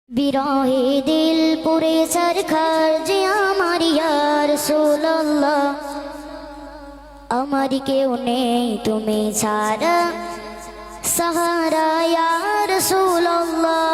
বিরহে দিল পুরে সরকার যে আমার ইয়া রাসূলুল্লাহ, আমার কেউ নেই তুমি ছাড়া সাহারা ইয়া রাসূলুল্লাহ।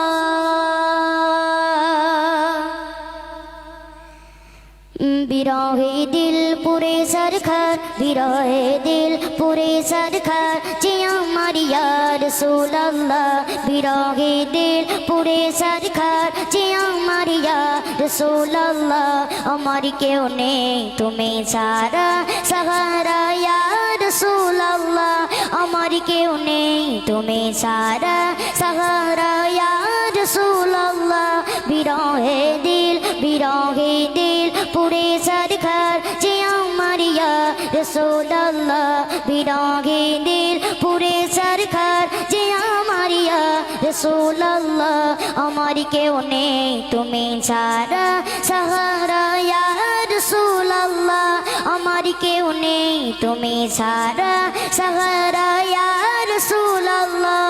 বিরহে দিল পুরে সরকার, বিরহে দিল পুরে সরকার যে আমার ইয়া রাসূলুল্লাহ, বিরহে দিল পুরে সরকার যে আমার ইয়া রাসূলুল্লাহ, আমার কেউ নেই তুমি ছাড়া সাহারা ইয়া রাসূলুল্লাহ, আমার কেউ নেই তুমি ছাড়া সাহারা ইয়া রাসূলুল্লাহ। বিরহে দিল পুরে সরকার যে আমার ইয়া রাসূলুল্লাহ, বিরহে দিল পুরে সরকার যে আমার ইয়া রাসূলুল্লাহ, আমার কেউ নেই তুমি ছাড়া সাহারা ইয়া রাসূলুল্লাহ, আমার কেউ নেই তুমি ছাড়া সাহারা ইয়া রাসূলুল্লাহ।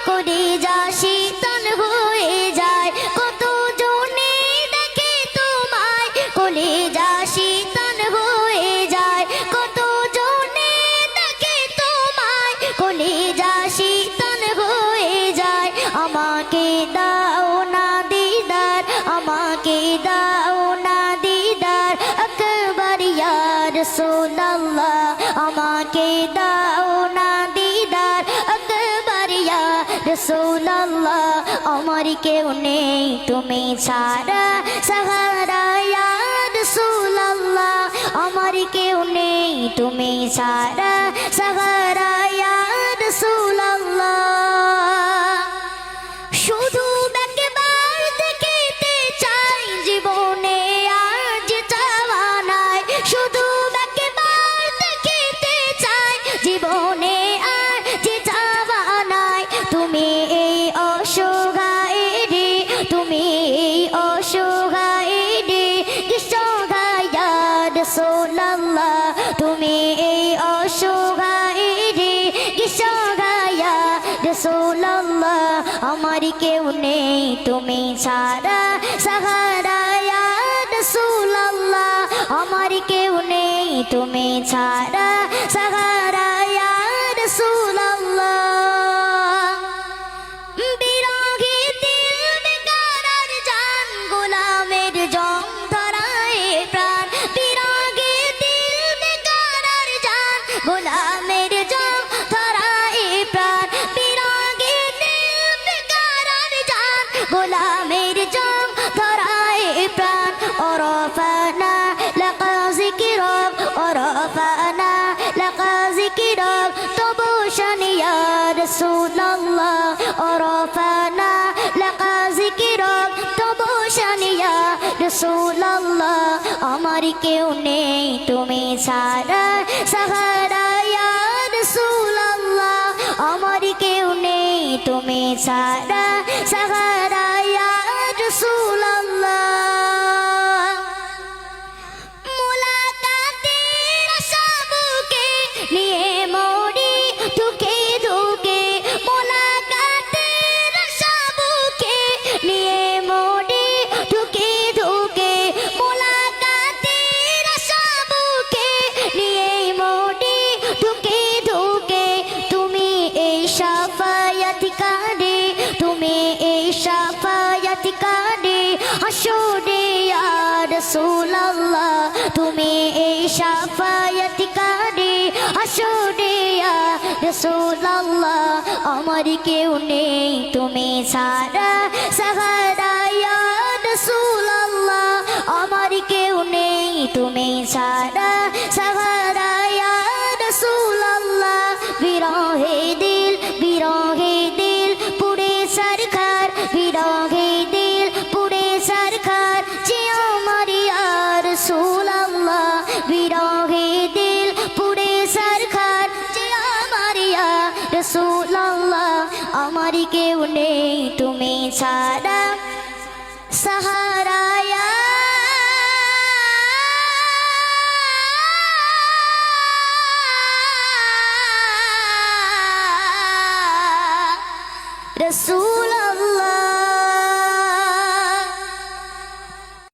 করে যা শীতল হয়ে যায়, কত জনে দেখে তোমায় কোলে যা শীতল হয়ে যায়, কত জনে দেখে তোমায় কোলে যা শীতল হয়ে যায়। আমাকে দাও না দিদার, আমাকে দাও না দিদার আকবার ইয়া রাসূলুল্লাহ, আমাকে দাও না দিদার আকবার ইয়া রাসূলুল্লাহ, আমার কেউ নেই তুমি ছাড়া সাহারা ইয়া রাসূলুল্লাহ, আমার কেউ নেই তুমি ছাড়া সাহারা ইয়া রাসূলুল্লাহ। শুধু একবার দেখিতে চাই জীবনে আর যে চাওয়া নাই, শুধু একবার দেখিতে চাই জীবনে আর যে চাওয়া নাই। তুমি এই অসহায় রে, তুমি এই অসহায় রে কিসহায় ইয়া রাসূলুল্লাহ, তুমি এই অসহায় রে কিসহায় ইয়া রাসূলুল্লাহ, আমার কেউ নেই তুমি ছাড়া সাহারা ইয়া রাসূলুল্লাহ, আমার কেউ নেই তুমি ছাড়া সাহারা ইয়া রাসূলুল্লাহ। বিরহে দিল বেকারার জান গোলামের জং ধরায় প্রাণ, বিরহে দিল বেকারার জান গোলামের জং ধরায় প্রাণ, বিরহে দিল বেকারার জান গোলামের জং ধরায় প্রাণ। ওরফানা লাকা যিকরাক, ওরফানা লাকা যিকরাক তবু শান ইয়া রাসূলুল্লাহ, ওরফানা লাকা যিকরাক তবু শান ইয়া রাসূলুল্লাহ, আমার কেউ নেই তুমি ছাড়া সাহারা ইয়া রাসূলুল্লাহ, আমার কেউ নেই তুমি ছাড়া সাহারা ইয়া রাসূলুল্লাহ। মুলাকাতের আশা বুকে নিয়ে মরি ধুকে ধুকে, মুলাকাতের আশা বুকে নিয়ে মরি ধুকে ধুকে, মুলাকাতের আশা বুকে নিয়ে মরি ধুকে ধুকে। তুমি এই শাফায়াতকারী, তুমি এই শাফায়াতকারী হাসরে ইয়া রাসূলুল্লাহ, তুমি এই শাফায়াতকারী হাসরে ইয়া রাসূলুল্লাহ, আমার কেউ নেই তুমি ছাড়া সাহারা ইয়া রাসূলুল্লাহ, আমার কেউ নেই তুমি ছাড়া সাহারা ইয়া রাসূলুল্লাহ। বিরহে দিল পুরে সরকার, বিরহে দিল পুরে সরকার যে আমার ইয়া রাসূলুল্লাহ, বিরহে দিল পুরে সরকার যে আমার ইয়া রাসূলুল্লাহ, আমার কেউ নেই তুমি ছাড়া সাহারা ইয়া রসুল আল্লাহ